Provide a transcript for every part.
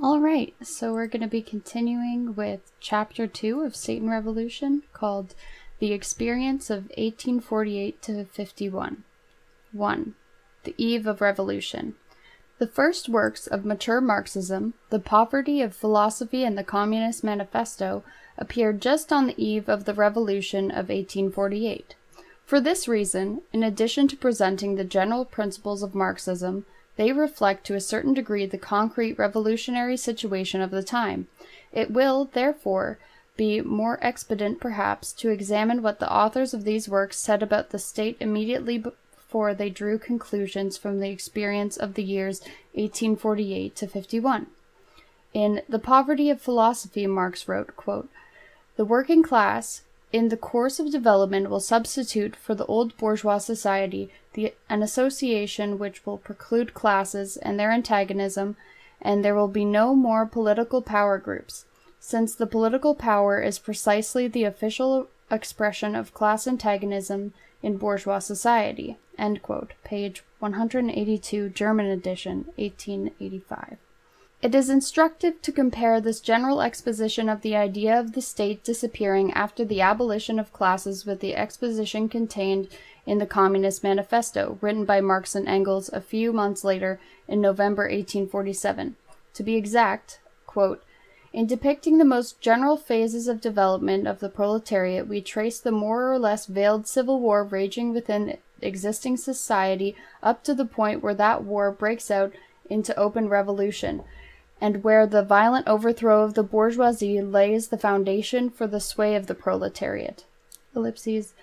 Alright, so we're going to be continuing with Chapter 2 of Satan Revolution, called The Experience of 1848 to 51. 1. The Eve of Revolution. The first works of mature Marxism, The Poverty of Philosophy and the Communist Manifesto, appeared just on the eve of the Revolution of 1848. For this reason, in addition to presenting the general principles of Marxism, they reflect to a certain degree the concrete revolutionary situation of the time. It will, therefore, be more expedient perhaps to examine what the authors of these works said about the state immediately before they drew conclusions from the experience of the years 1848 to 51. In The Poverty of Philosophy, Marx wrote, quote, "The working class, in the course of development, will substitute for the old bourgeois society an association which will preclude classes and their antagonism, and there will be no more political power groups, since the political power is precisely the official expression of class antagonism in bourgeois society." End quote. Page 182, German edition, 1885. It is instructive to compare this general exposition of the idea of the state disappearing after the abolition of classes with the exposition contained in the Communist Manifesto, written by Marx and Engels a few months later in November 1847. To be exact, quote, "In depicting the most general phases of development of the proletariat, we trace the more or less veiled civil war raging within existing society up to the point where that war breaks out into open revolution, and where the violent overthrow of the bourgeoisie lays the foundation for the sway of the proletariat." Ellipses.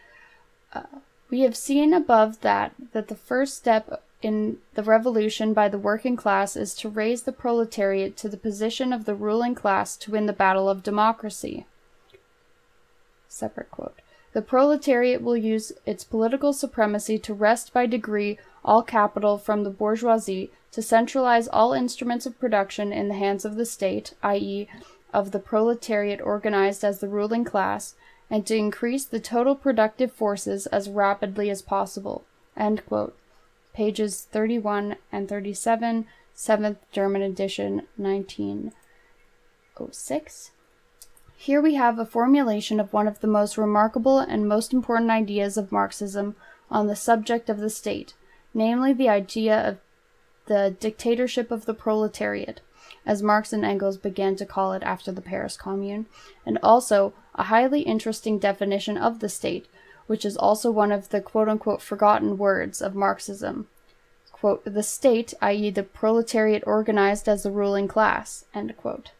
We have seen above that the first step in the revolution by the working class is to raise the proletariat to the position of the ruling class to win the battle of democracy. Separate quote. "The proletariat will use its political supremacy to wrest by degree all capital from the bourgeoisie, to centralize all instruments of production in the hands of the state, i.e., of the proletariat organized as the ruling class, and to increase the total productive forces as rapidly as possible." End quote. Pages 31 and 37, 7th German edition, 1906. Here we have a formulation of one of the most remarkable and most important ideas of Marxism on the subject of the state, namely the idea of the dictatorship of the proletariat, as Marx and Engels began to call it after the Paris Commune, and also a highly interesting definition of the state, which is also one of the quote-unquote forgotten words of Marxism. Quote, "The state, i.e. the proletariat organized as the ruling class." End quote.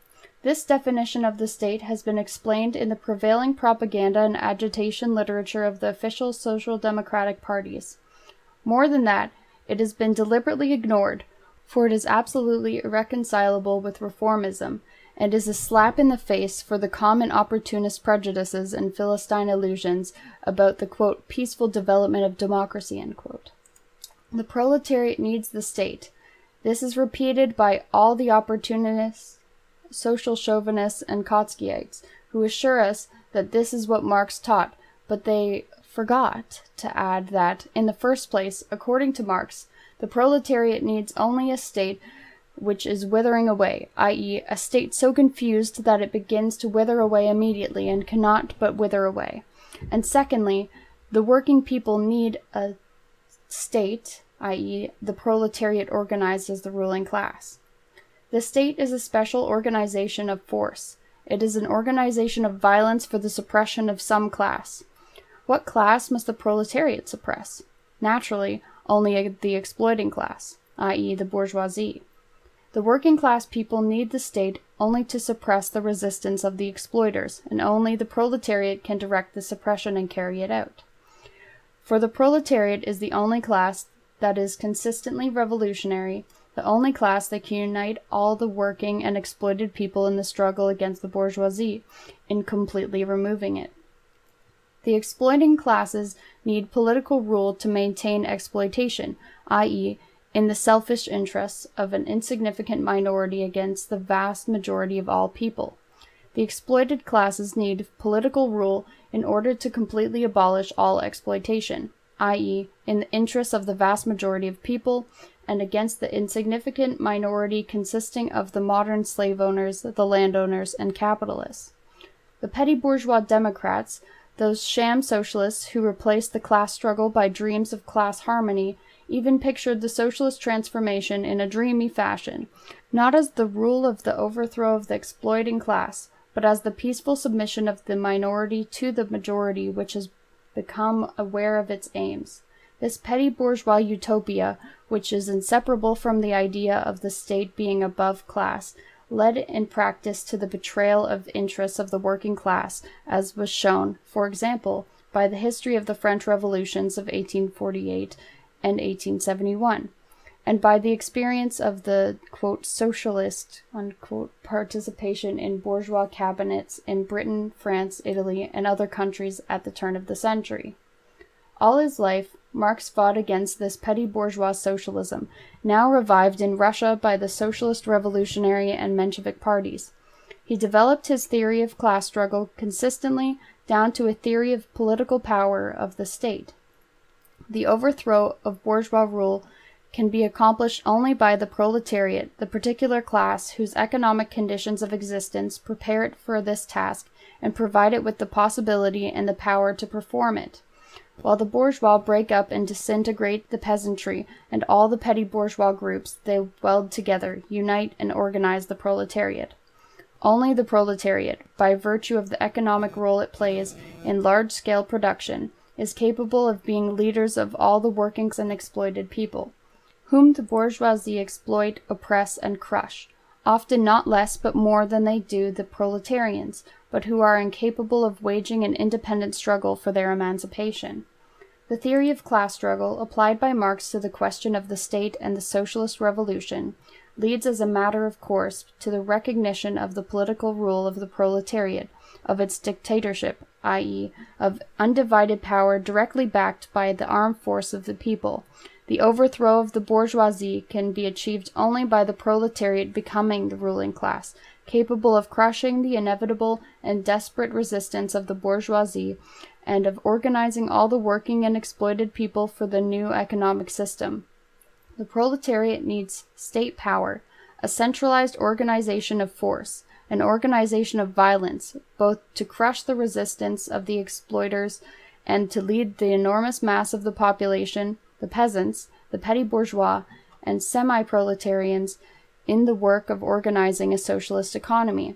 This definition of the state has been explained in the prevailing propaganda and agitation literature of the official social democratic parties. More than that, it has been deliberately ignored, for it is absolutely irreconcilable with reformism, and is a slap in the face for the common opportunist prejudices and Philistine illusions about the, quote, "peaceful development of democracy," end quote. The proletariat needs the state. This is repeated by all the opportunists, social chauvinists, and Kotskyites, who assure us that this is what Marx taught, but they forgot to add that, in the first place, according to Marx, the proletariat needs only a state which is withering away, i.e., a state so confused that it begins to wither away immediately and cannot but wither away. And secondly, the working people need a state, i.e., the proletariat organized as the ruling class. The state is a special organization of force. It is an organization of violence for the suppression of some class. What class must the proletariat suppress? Naturally, only the exploiting class, i.e. the bourgeoisie. The working class people need the state only to suppress the resistance of the exploiters, and only the proletariat can direct the suppression and carry it out. For the proletariat is the only class that is consistently revolutionary, the only class that can unite all the working and exploited people in the struggle against the bourgeoisie, in completely removing it. The exploiting classes need political rule to maintain exploitation, i.e., in the selfish interests of an insignificant minority against the vast majority of all people. The exploited classes need political rule in order to completely abolish all exploitation, i.e., in the interests of the vast majority of people, and against the insignificant minority consisting of the modern slave owners, the landowners, and capitalists. The petty bourgeois Democrats, those sham socialists who replaced the class struggle by dreams of class harmony, even pictured the socialist transformation in a dreamy fashion, not as the rule of the overthrow of the exploiting class, but as the peaceful submission of the minority to the majority which has become aware of its aims. This petty bourgeois utopia, which is inseparable from the idea of the state being above class, led in practice to the betrayal of interests of the working class, as was shown, for example, by the history of the French revolutions of 1848 and 1871, and by the experience of the, quote, socialist, unquote, participation in bourgeois cabinets in Britain, France, Italy, and other countries at the turn of the century. All his life, Marx fought against this petty bourgeois socialism, now revived in Russia by the Socialist Revolutionary and Menshevik parties. He developed his theory of class struggle consistently down to a theory of political power of the state. The overthrow of bourgeois rule can be accomplished only by the proletariat, the particular class whose economic conditions of existence prepare it for this task and provide it with the possibility and the power to perform it. While the bourgeois break up and disintegrate the peasantry and all the petty bourgeois groups, they weld together, unite, and organize the proletariat. Only the proletariat, by virtue of the economic role it plays in large-scale production, is capable of being leaders of all the working and exploited people, whom the bourgeoisie exploit, oppress, and crush, often not less but more than they do the proletarians, but who are incapable of waging an independent struggle for their emancipation. The theory of class struggle, applied by Marx to the question of the state and the socialist revolution, leads as a matter of course to the recognition of the political rule of the proletariat, of its dictatorship, i.e., of undivided power directly backed by the armed force of the people. The overthrow of the bourgeoisie can be achieved only by the proletariat becoming the ruling class, capable of crushing the inevitable and desperate resistance of the bourgeoisie, and of organizing all the working and exploited people for the new economic system. The proletariat needs state power, a centralized organization of force, an organization of violence, both to crush the resistance of the exploiters and to lead the enormous mass of the population, the peasants, the petty bourgeois, and semi-proletarians in the work of organizing a socialist economy.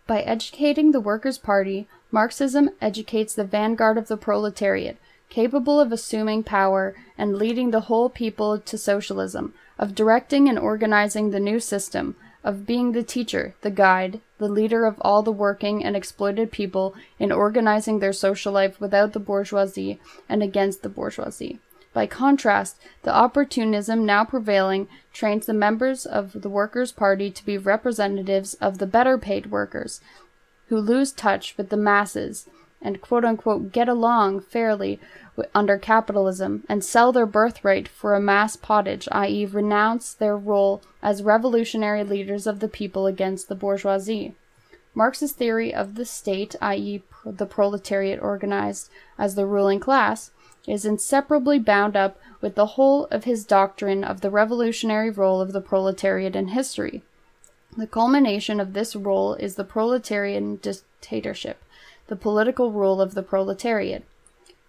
By educating the Workers' Party, Marxism educates the vanguard of the proletariat, capable of assuming power and leading the whole people to socialism, of directing and organizing the new system, of being the teacher, the guide, the leader of all the working and exploited people in organizing their social life without the bourgeoisie and against the bourgeoisie. By contrast, the opportunism now prevailing trains the members of the Workers' Party to be representatives of the better paid workers, who lose touch with the masses and quote-unquote get along fairly under capitalism and sell their birthright for a mass pottage, i.e. renounce their role as revolutionary leaders of the people against the bourgeoisie. Marx's theory of the state, i.e. the proletariat organized as the ruling class, is inseparably bound up with the whole of his doctrine of the revolutionary role of the proletariat in history. The culmination of this role is the proletarian dictatorship, the political rule of the proletariat.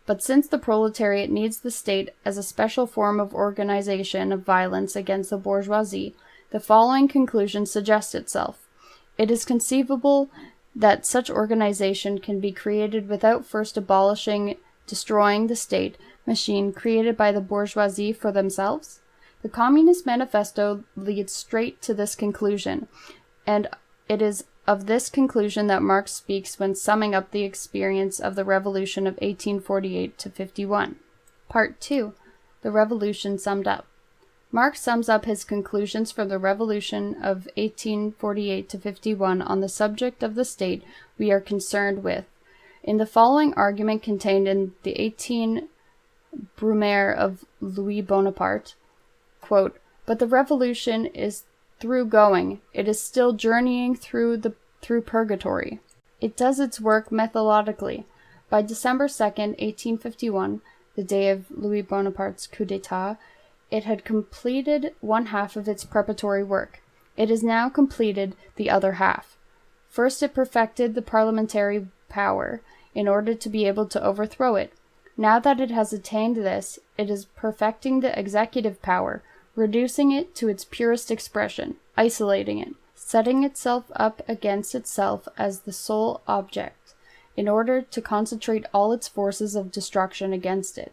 But since the proletariat needs the state as a special form of organization of violence against the bourgeoisie, the following conclusion suggests itself. It is conceivable that such organization can be created without first destroying the state machine created by the bourgeoisie for themselves? The Communist Manifesto leads straight to this conclusion, and it is of this conclusion that Marx speaks when summing up the experience of the Revolution of 1848 to 51. Part 2. The Revolution Summed Up. Marx sums up his conclusions from the Revolution of 1848 to 51 on the subject of the state we are concerned with in the following argument contained in the 18 Brumaire of Louis Bonaparte, quote, "But the revolution is through going, it is still journeying through purgatory. It does its work methodically. By December 2nd, 1851, the day of Louis Bonaparte's coup d'etat, it had completed one half of its preparatory work. It has now completed the other half. First, it perfected the parliamentary power in order to be able to overthrow it. Now that it has attained this, it is perfecting the executive power, reducing it to its purest expression, isolating it, setting itself up against itself as the sole object, in order to concentrate all its forces of destruction against it.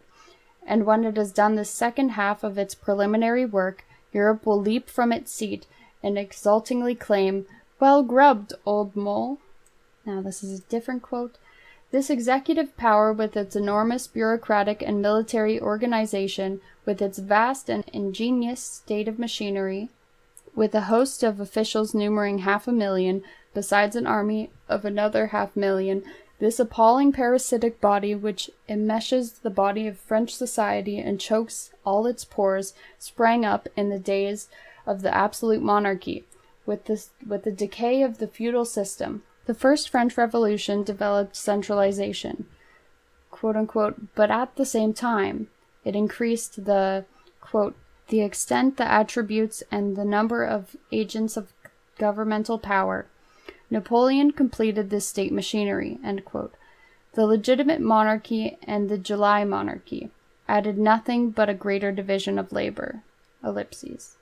And when it has done the second half of its preliminary work, Europe will leap from its seat and exultingly claim, "Well grubbed, old mole." Now this is a different quote. This executive power, with its enormous bureaucratic and military organization, with its vast and ingenious state of machinery, with a host of officials numbering 500,000, besides an army of another 500,000, this appalling parasitic body which enmeshes the body of French society and chokes all its pores, sprang up in the days of the absolute monarchy, with the decay of the feudal system. The first French Revolution developed centralization, quote unquote, but at the same time, it increased the, quote, the extent, the attributes, and the number of agents of governmental power. Napoleon completed this state machinery, end quote. The legitimate monarchy and the July monarchy added nothing but a greater division of labor. Ellipses.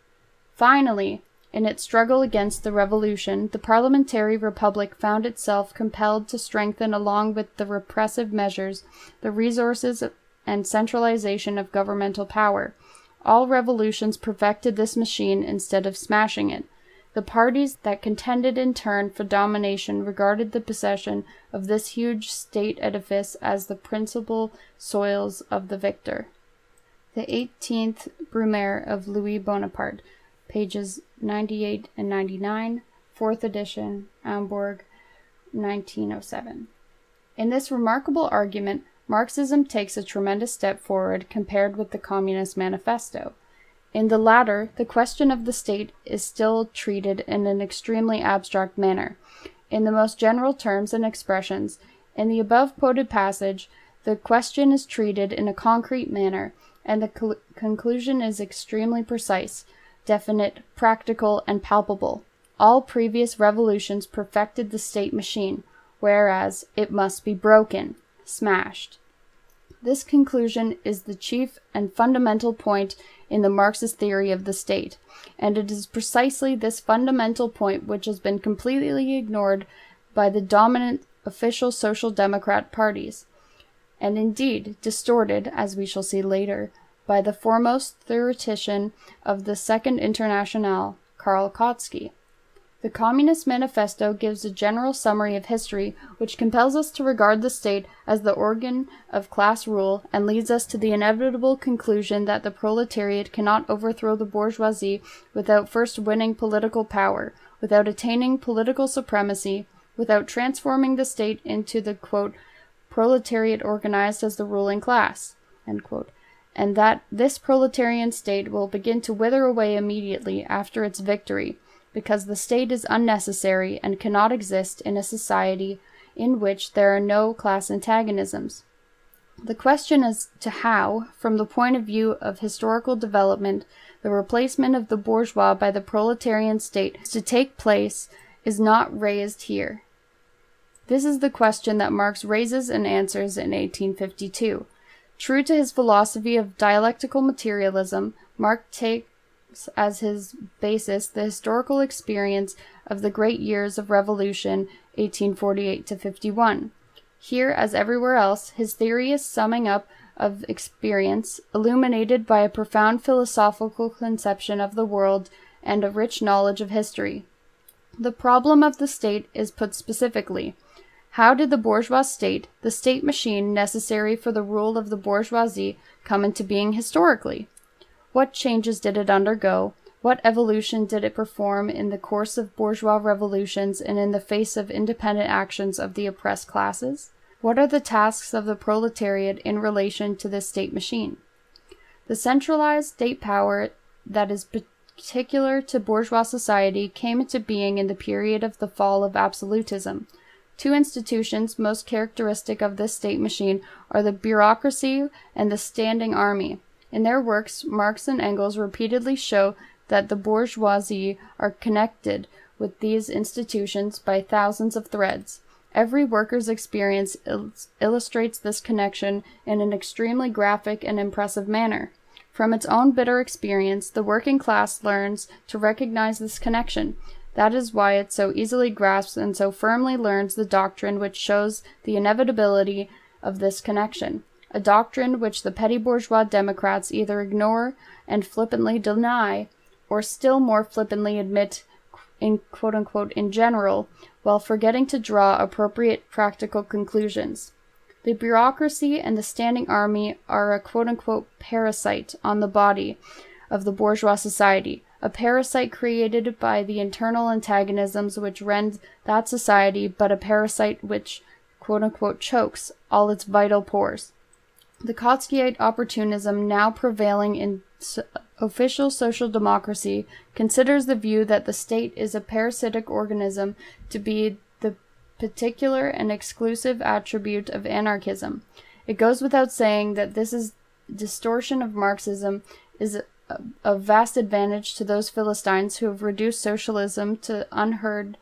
Finally, in its struggle against the revolution, the parliamentary republic found itself compelled to strengthen, along with the repressive measures, the resources and centralization of governmental power. All revolutions perfected this machine instead of smashing it. The parties that contended in turn for domination regarded the possession of this huge state edifice as the principal soils of the victor. The 18th Brumaire of Louis Bonaparte, pages 98 and 99, 4th edition, Hamburg, 1907. In this remarkable argument, Marxism takes a tremendous step forward compared with the Communist Manifesto. In the latter, the question of the state is still treated in an extremely abstract manner, in the most general terms and expressions. In the above-quoted passage, the question is treated in a concrete manner, and the conclusion is extremely precise, definite, practical, and palpable. All previous revolutions perfected the state machine, whereas it must be broken, smashed. This conclusion is the chief and fundamental point in the Marxist theory of the state, and it is precisely this fundamental point which has been completely ignored by the dominant official social democrat parties, and indeed distorted, as we shall see later, by the foremost theoretician of the Second Internationale, Karl Kautsky. The Communist Manifesto gives a general summary of history which compels us to regard the state as the organ of class rule and leads us to the inevitable conclusion that the proletariat cannot overthrow the bourgeoisie without first winning political power, without attaining political supremacy, without transforming the state into the, quote, proletariat organized as the ruling class, end quote, and that this proletarian state will begin to wither away immediately after its victory, because the state is unnecessary and cannot exist in a society in which there are no class antagonisms. The question as to how, from the point of view of historical development, the replacement of the bourgeois by the proletarian state is to take place is not raised here. This is the question that Marx raises and answers in 1852. True to his philosophy of dialectical materialism, Marx takes as his basis the historical experience of the great years of revolution 1848 to 51. Here, as everywhere else, his theory is summing up of experience, illuminated by a profound philosophical conception of the world and a rich knowledge of history. The problem of the state is put specifically. How did the bourgeois state, the state machine necessary for the rule of the bourgeoisie, come into being historically? What changes did it undergo? What evolution did it perform in the course of bourgeois revolutions and in the face of independent actions of the oppressed classes? What are the tasks of the proletariat in relation to this state machine? The centralized state power that is particular to bourgeois society came into being in the period of the fall of absolutism. Two institutions most characteristic of this state machine are the bureaucracy and the standing army. In their works, Marx and Engels repeatedly show that the bourgeoisie are connected with these institutions by thousands of threads. Every worker's experience illustrates this connection in an extremely graphic and impressive manner. From its own bitter experience, the working class learns to recognize this connection. That is why it so easily grasps and so firmly learns the doctrine which shows the inevitability of this connection, a doctrine which the petty bourgeois Democrats either ignore and flippantly deny, or still more flippantly admit in quote-unquote in general, while forgetting to draw appropriate practical conclusions. The bureaucracy and the standing army are a quote-unquote parasite on the body of the bourgeois society, a parasite created by the internal antagonisms which rend that society, but a parasite which quote-unquote chokes all its vital pores. The Trotskyite opportunism now prevailing in official social democracy considers the view that the state is a parasitic organism to be the particular and exclusive attribute of anarchism. It goes without saying that this distortion of Marxism is of vast advantage to those Philistines who have reduced socialism to unheard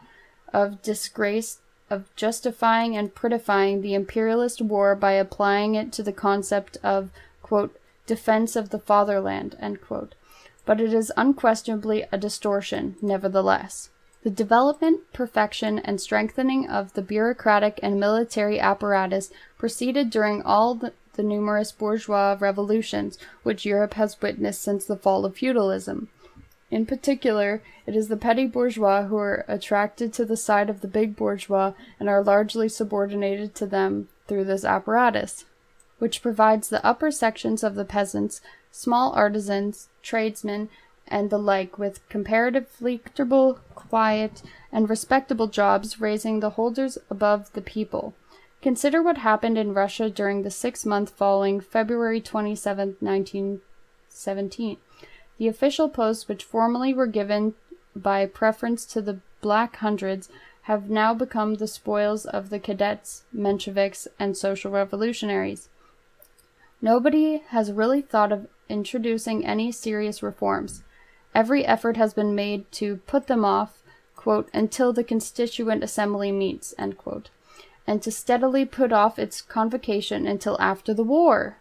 of disgrace of justifying and prettifying the imperialist war by applying it to the concept of, quote, defense of the fatherland, end quote. But it is unquestionably a distortion, nevertheless. The development, perfection, and strengthening of the bureaucratic and military apparatus proceeded during all the numerous bourgeois revolutions which Europe has witnessed since the fall of feudalism. In particular, it is the petty bourgeois who are attracted to the side of the big bourgeois and are largely subordinated to them through this apparatus, which provides the upper sections of the peasants, small artisans, tradesmen, and the like with comparatively comfortable, quiet, and respectable jobs, raising the holders above the people. Consider what happened in Russia during the 6 months following February 27, 1917. The official posts which formerly were given by preference to the Black Hundreds have now become the spoils of the cadets, Mensheviks, and social revolutionaries. Nobody has really thought of introducing any serious reforms. Every effort has been made to put them off, quote, until the Constituent Assembly meets, end quote, and to steadily put off its convocation until after the war.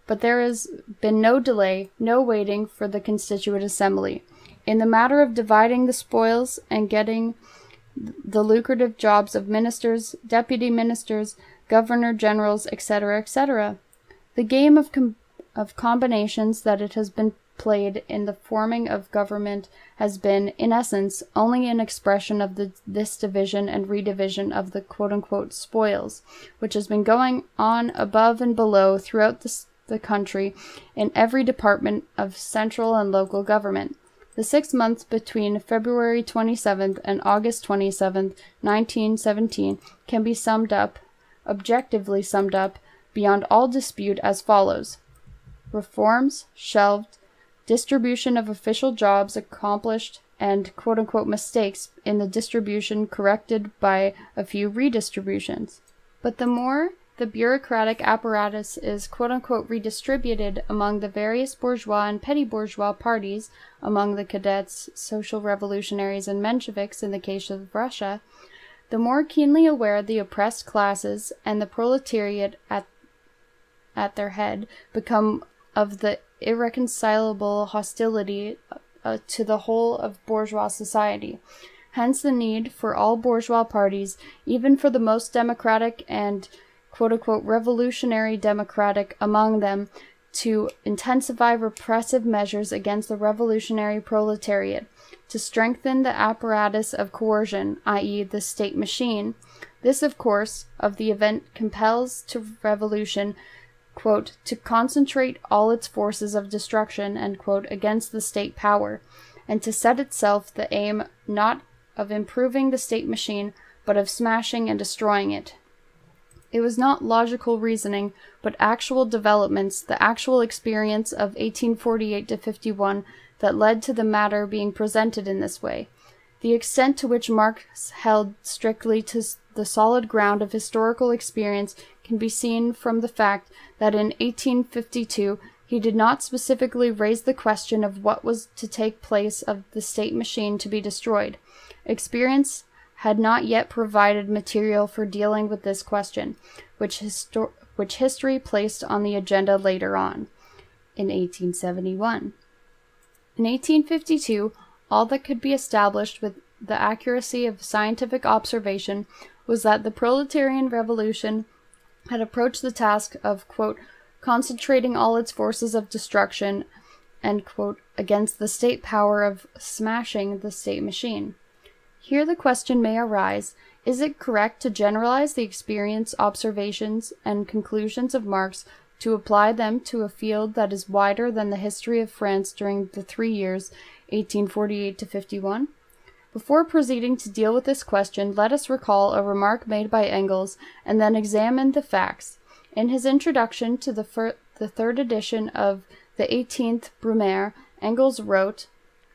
But there has been no delay, no waiting for the Constituent Assembly. In the matter of dividing the spoils and getting the lucrative jobs of ministers, deputy ministers, governor-generals, etc., etc., the game of combinations that it has been played in the forming of government has been, in essence, only an expression of this division and redivision of the quote-unquote spoils, which has been going on above and below throughout the country in every department of central and local government. The 6 months between February 27th and August 27th, 1917, can be objectively summed up, beyond all dispute as follows. Reforms shelved, distribution of official jobs accomplished, and quote-unquote mistakes in the distribution corrected by a few redistributions. But the more the bureaucratic apparatus is quote-unquote redistributed among the various bourgeois and petty bourgeois parties, among the cadets, social revolutionaries, and Mensheviks in the case of Russia, the more keenly aware the oppressed classes and the proletariat at their head become of the irreconcilable hostility to the whole of bourgeois society. Hence the need for all bourgeois parties, even for the most democratic and quote-unquote revolutionary democratic among them, to intensify repressive measures against the revolutionary proletariat, to strengthen the apparatus of coercion, i.e. the state machine. This, of course, of the event compels to revolution, quote, to concentrate all its forces of destruction, end quote, against the state power, and to set itself the aim not of improving the state machine, but of smashing and destroying it. It was not logical reasoning, but actual developments, the actual experience of 1848 to 51, that led to the matter being presented in this way. The extent to which Marx held strictly to the solid ground of historical experience can be seen from the fact that in 1852 he did not specifically raise the question of what was to take place of the state machine to be destroyed. Experience had not yet provided material for dealing with this question, which history placed on the agenda later on, in 1871. In 1852, all that could be established with the accuracy of scientific observation was that the proletarian revolution had approached the task of, quote, concentrating all its forces of destruction, end quote, against the state power of smashing the state machine. Here the question may arise, is it correct to generalize the experience, observations, and conclusions of Marx to apply them to a field that is wider than the history of France during the 3 years, 1848 to 51? Before proceeding to deal with this question, let us recall a remark made by Engels and then examine the facts. In his introduction to the third edition of the 18th Brumaire, Engels wrote,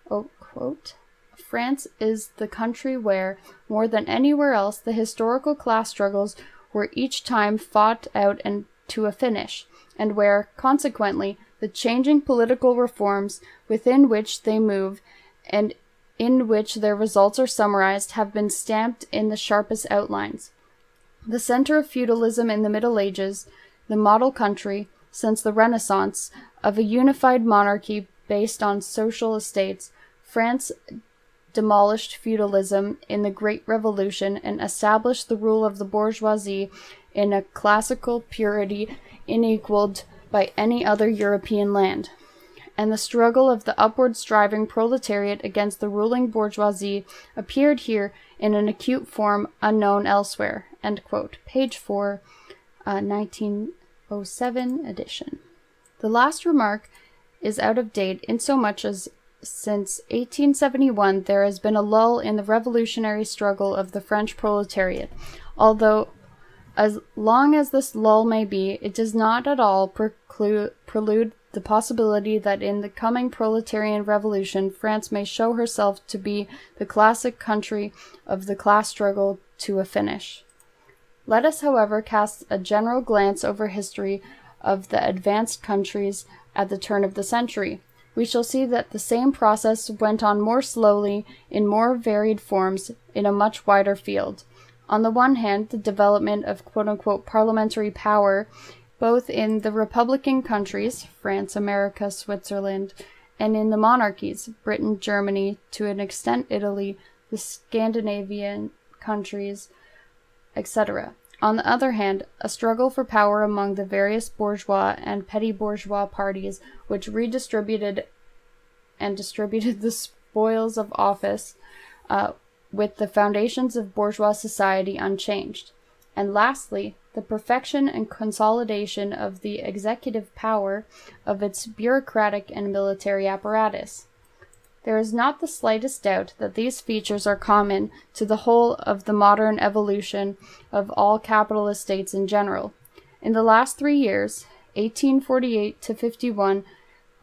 quote, France is the country where, more than anywhere else, the historical class struggles were each time fought out and to a finish, and where, consequently, the changing political reforms within which they move and in which their results are summarized have been stamped in the sharpest outlines. The center of feudalism in the Middle Ages, the model country, since the Renaissance, of a unified monarchy based on social estates, France demolished feudalism in the Great Revolution and established the rule of the bourgeoisie in a classical purity unequaled by any other European land. And the struggle of the upward-striving proletariat against the ruling bourgeoisie appeared here in an acute form unknown elsewhere. End quote. Page 4, 1907 edition. The last remark is out of date insomuch as since 1871 there has been a lull in the revolutionary struggle of the French proletariat, although as long as this lull may be, it does not at all prelude the possibility that in the coming proletarian revolution France may show herself to be the classic country of the class struggle to a finish. Let us, however, cast a general glance over history of the advanced countries at the turn of the century. We shall see that the same process went on more slowly, in more varied forms, in a much wider field. On the one hand, the development of quote-unquote parliamentary power, both in the republican countries, France, America, Switzerland, and in the monarchies, Britain, Germany, to an extent Italy, the Scandinavian countries, etc. On the other hand, a struggle for power among the various bourgeois and petty bourgeois parties, which redistributed and distributed the spoils of office, with the foundations of bourgeois society unchanged. And lastly, the perfection and consolidation of the executive power of its bureaucratic and military apparatus. There is not the slightest doubt that these features are common to the whole of the modern evolution of all capitalist states in general. In the last 3 years, 1848 to 51,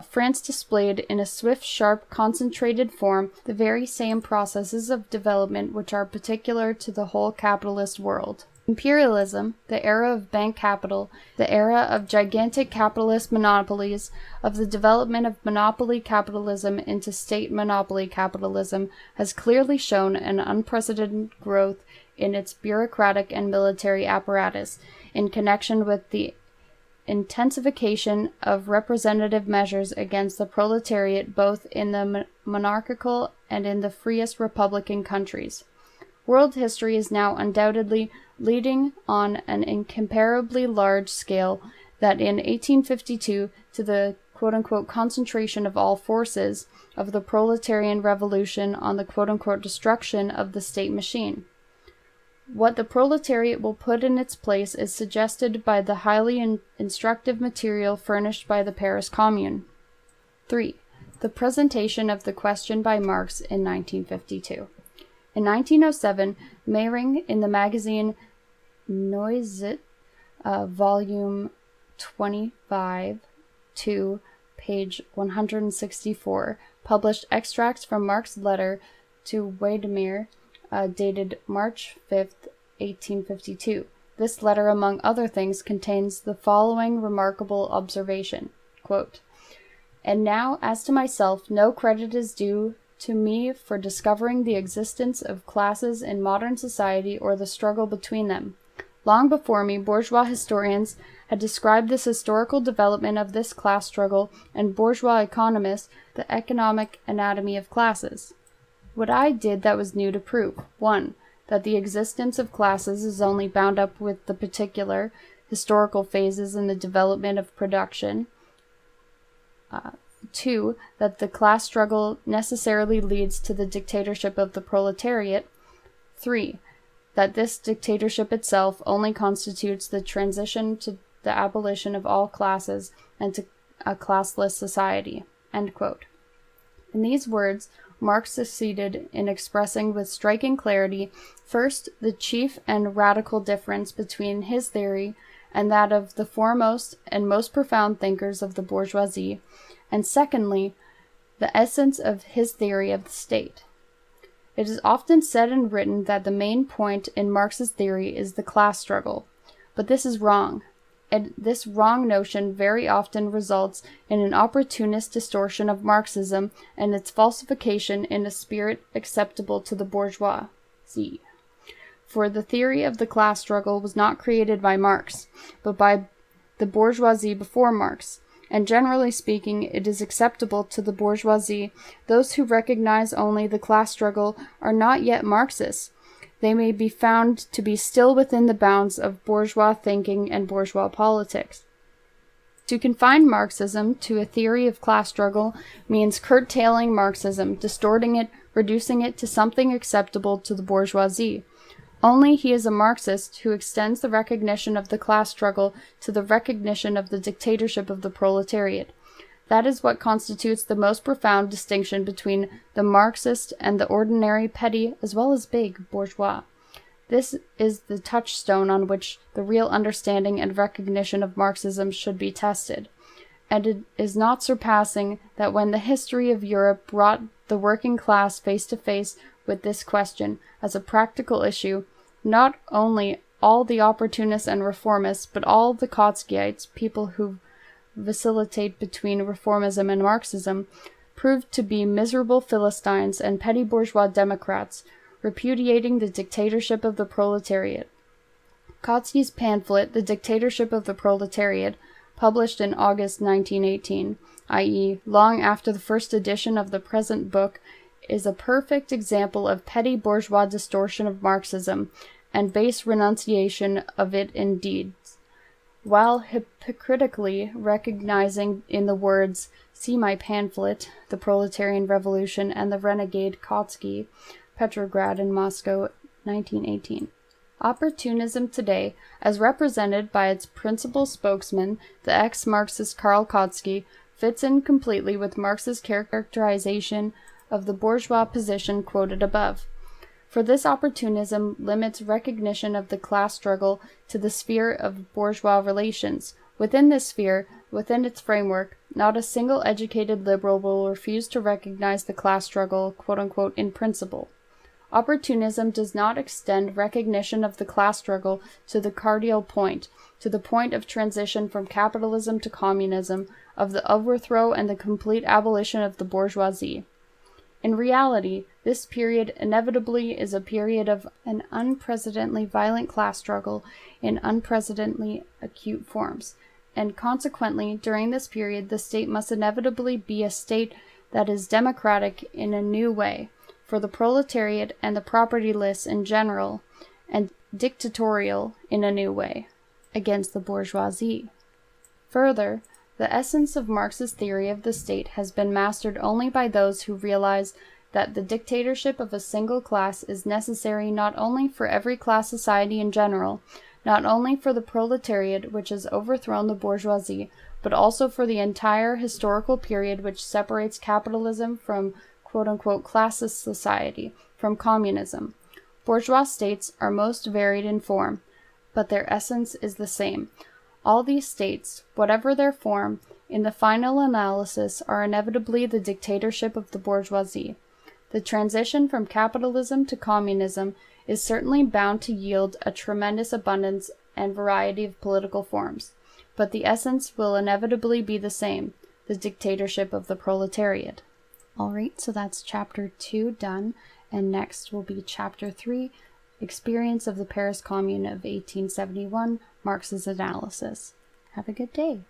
France displayed in a swift, sharp, concentrated form the very same processes of development which are particular to the whole capitalist world. Imperialism, the era of bank capital, the era of gigantic capitalist monopolies, of the development of monopoly capitalism into state monopoly capitalism, has clearly shown an unprecedented growth in its bureaucratic and military apparatus, in connection with the intensification of representative measures against the proletariat both in the monarchical and in the freest republican countries. World history is now undoubtedly leading on an incomparably large scale that in 1852 to the quote-unquote concentration of all forces of the proletarian revolution on the quote-unquote destruction of the state machine. What the proletariat will put in its place is suggested by the highly instructive material furnished by the Paris Commune. 3. The presentation of the question by Marx in 1952. In 1907, Meyring, in the magazine Neues, volume 25, 2, page 164, published extracts from Marx's letter to Wiedemer, dated March 5, 1852. This letter, among other things, contains the following remarkable observation, quote, "And now, as to myself, no credit is due to me for discovering the existence of classes in modern society or the struggle between them. Long before me, bourgeois historians had described this historical development of this class struggle, and bourgeois economists the economic anatomy of classes. What I did that was new to prove: 1. That the existence of classes is only bound up with the particular historical phases in the development of production. 2. That the class struggle necessarily leads to the dictatorship of the proletariat. 3. That this dictatorship itself only constitutes the transition to the abolition of all classes and to a classless society." End quote. In these words, Marx succeeded in expressing with striking clarity, first, the chief and radical difference between his theory and that of the foremost and most profound thinkers of the bourgeoisie, and secondly, the essence of his theory of the state. It is often said and written that the main point in Marx's theory is the class struggle, but this is wrong. And this wrong notion very often results in an opportunist distortion of Marxism and its falsification in a spirit acceptable to the bourgeoisie. For the theory of the class struggle was not created by Marx, but by the bourgeoisie before Marx, and generally speaking, it is acceptable to the bourgeoisie. Those who recognize only the class struggle are not yet Marxists. They may be found to be still within the bounds of bourgeois thinking and bourgeois politics. To confine Marxism to a theory of class struggle means curtailing Marxism, distorting it, reducing it to something acceptable to the bourgeoisie. Only he is a Marxist who extends the recognition of the class struggle to the recognition of the dictatorship of the proletariat. That is what constitutes the most profound distinction between the Marxist and the ordinary petty as well as big bourgeois. This is the touchstone on which the real understanding and recognition of Marxism should be tested. And it is not surpassing that when the history of Europe brought the working class face to face with this question as a practical issue, not only all the opportunists and reformists, but all the Kotskyites, people who vacillate between reformism and Marxism, proved to be miserable Philistines and petty bourgeois Democrats, repudiating the dictatorship of the proletariat. Kautsky's pamphlet, The Dictatorship of the Proletariat, published in August 1918, i.e., long after the first edition of the present book, is a perfect example of petty bourgeois distortion of Marxism and base renunciation of it in deeds. While hypocritically recognizing in the words, "See my pamphlet, The Proletarian Revolution and the Renegade Kautsky," Petrograd and Moscow, 1918. Opportunism today, as represented by its principal spokesman, the ex-Marxist Karl Kautsky, fits in completely with Marx's characterization of the bourgeois position quoted above. For this opportunism limits recognition of the class struggle to the sphere of bourgeois relations. Within this sphere, within its framework, not a single educated liberal will refuse to recognize the class struggle, quote-unquote, in principle. Opportunism does not extend recognition of the class struggle to the cardinal point, to the point of transition from capitalism to communism, of the overthrow and the complete abolition of the bourgeoisie. In reality, this period inevitably is a period of an unprecedentedly violent class struggle in unprecedentedly acute forms, and consequently, during this period, the state must inevitably be a state that is democratic in a new way, for the proletariat and the propertyless in general, and dictatorial in a new way, against the bourgeoisie. Further, the essence of Marx's theory of the state has been mastered only by those who realize that the dictatorship of a single class is necessary not only for every class society in general, not only for the proletariat which has overthrown the bourgeoisie, but also for the entire historical period which separates capitalism from quote-unquote classless society, from communism. Bourgeois states are most varied in form, but their essence is the same. All these states, whatever their form, in the final analysis are inevitably the dictatorship of the bourgeoisie. The transition from capitalism to communism is certainly bound to yield a tremendous abundance and variety of political forms, but the essence will inevitably be the same, the dictatorship of the proletariat. Alright, so that's chapter 2 done, and next will be chapter 3, Experience of the Paris Commune of 1871, Marx's Analysis. Have a good day.